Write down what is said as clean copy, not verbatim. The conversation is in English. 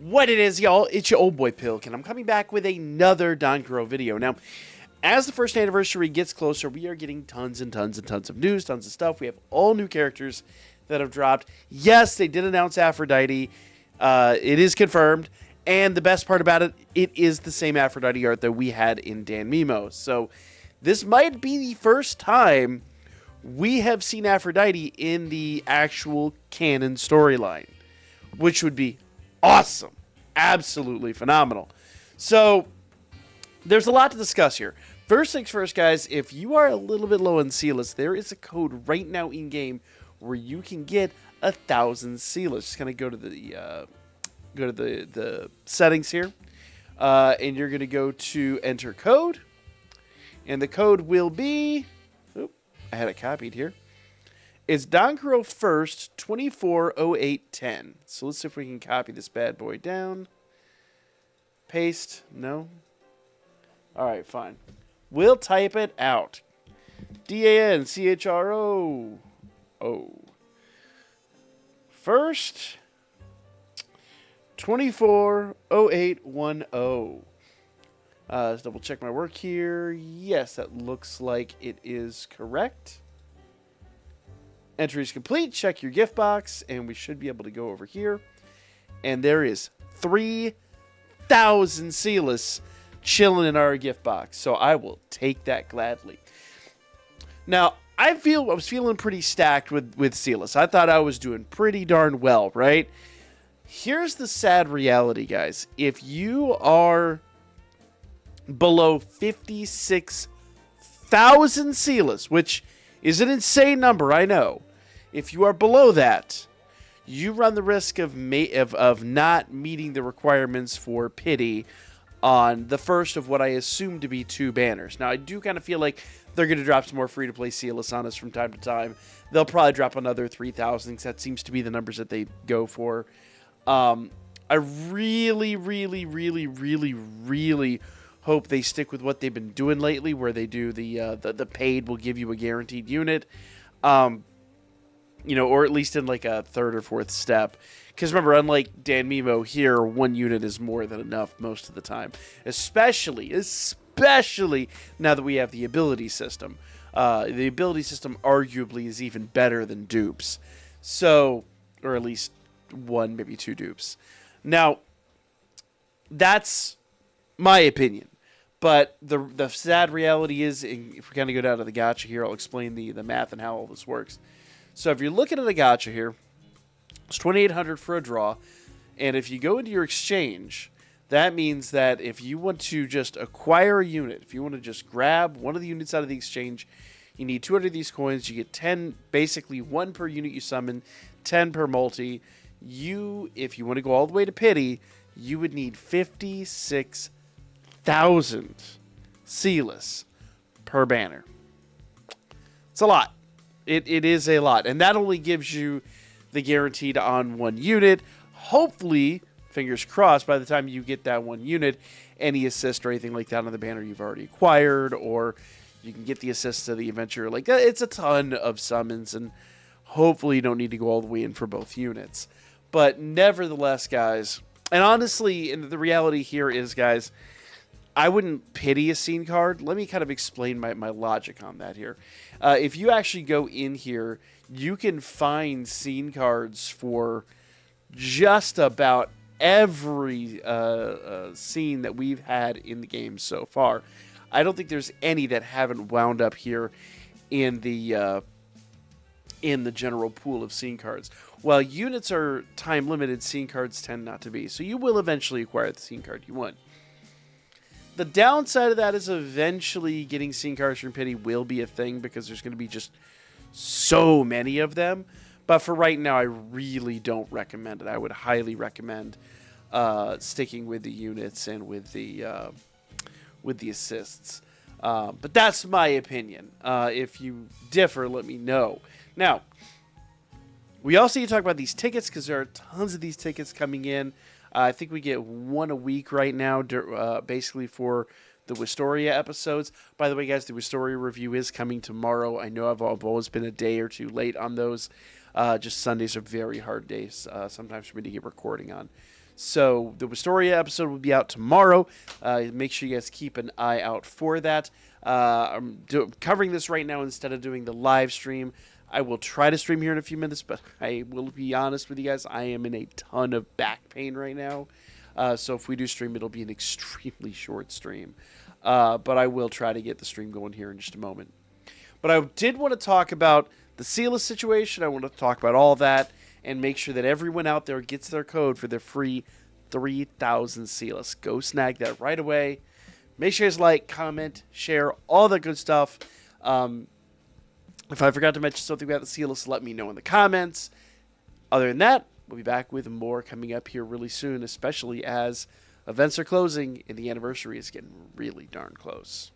What it is, y'all, it's your old boy Pilk, and I'm coming back with another Dankuro video. Now, as the first anniversary gets closer, we are getting tons and tons and tons of news, tons of stuff. We have all new characters that have dropped. Yes, they did announce Aphrodite. It is confirmed. And the best part about it, it is the same Aphrodite art that we had in Danmemo. So this might be the first time we have seen Aphrodite in the actual canon storyline, which would be awesome. Absolutely phenomenal. So there's a lot to discuss here. First things first, guys, if you are a little bit low on Selas, there is a code right now in-game where you can get 1,000 Selas. Just kind of go to the settings here, and you're going to go to enter code, and the code will be, I had it copied here. It's Dankuro first 240810. So let's see if we can copy this bad boy down. Paste. No. All right, fine. We'll type it out. DANCHRO. Oh. First 240810. Let's double check my work here. Yes, that looks like it is correct. Entry is complete. Check your gift box, and we should be able to go over here. And there is 3,000 Selas chilling in our gift box, so I will take that gladly. Now, I was feeling pretty stacked with Selas. I thought I was doing pretty darn well, right? Here's the sad reality, guys. If you are below 56,000 Selas, which is an insane number, I know. If you are below that, you run the risk of not meeting the requirements for pity on the first of what I assume to be 2 banners. Now, I do kind of feel like they're going to drop some more free-to-play Selas on us from time to time. They'll probably drop another 3,000, because that seems to be the numbers that they go for. I really, really, really, really, really hope they stick with what they've been doing lately, where they do the paid will give you a guaranteed unit, or at least in like a 3rd or 4th step. Because remember, unlike Danmemo, here 1 unit is more than enough most of the time, especially now that we have the ability system. The ability system arguably is even better than dupes, so, or at least 1, maybe 2 dupes. Now, that's my opinion. But the sad reality is, if we kind of go down to the gacha here, I'll explain the math and how all this works. So if you're looking at a gacha here, it's 2,800 for a draw. And if you go into your exchange, that means that if you want to just acquire a unit, if you want to just grab one of the units out of the exchange, you need 200 of these coins. You get 10, basically 1 per unit you summon, 10 per multi. If you want to go all the way to pity, you would need 56,000 Selas per banner. It's a lot. It is a lot. And that only gives you the guaranteed on 1 unit. Hopefully, fingers crossed, by the time you get that 1 unit, any assist or anything like that on the banner you've already acquired, or you can get the assist to the adventure. Like, it's a ton of summons, and hopefully you don't need to go all the way in for both units. But nevertheless, guys, and honestly, and the reality here is, guys, I wouldn't pity a scene card. Let me kind of explain my logic on that here. If you actually go in here, you can find scene cards for just about every scene that we've had in the game so far. I don't think there's any that haven't wound up here in the general pool of scene cards. While units are time limited, scene cards tend not to be. So you will eventually acquire the scene card you want. The downside of that is eventually getting scene cards from pity will be a thing, because there's going to be just so many of them. But for right now, I really don't recommend it. I would highly recommend sticking with the units and with the assists. But that's my opinion. If you differ, let me know. Now, we also need to talk about these tickets, because there are tons of these tickets coming in. I think we get 1 a week right now, basically for the Wistoria episodes. By the way, guys, the Wistoria review is coming tomorrow. I know I've always been a day or 2 late on those. Just Sundays are very hard days sometimes for me to get recording on. So the Wisteria episode will be out tomorrow. Make sure you guys keep an eye out for that. I'm covering this right now instead of doing the live stream. I will try to stream here in a few minutes, but I will be honest with you guys. I am in a ton of back pain right now. So if we do stream, it'll be an extremely short stream. But I will try to get the stream going here in just a moment. But I did want to talk about the Selas situation. I want to talk about all that and make sure that everyone out there gets their code for their free 3,000 Selas. Go snag that right away. Make sure you guys like, comment, share, all that good stuff. If I forgot to mention something about the Selas, let me know in the comments. Other than that, we'll be back with more coming up here really soon, especially as events are closing and the anniversary is getting really darn close.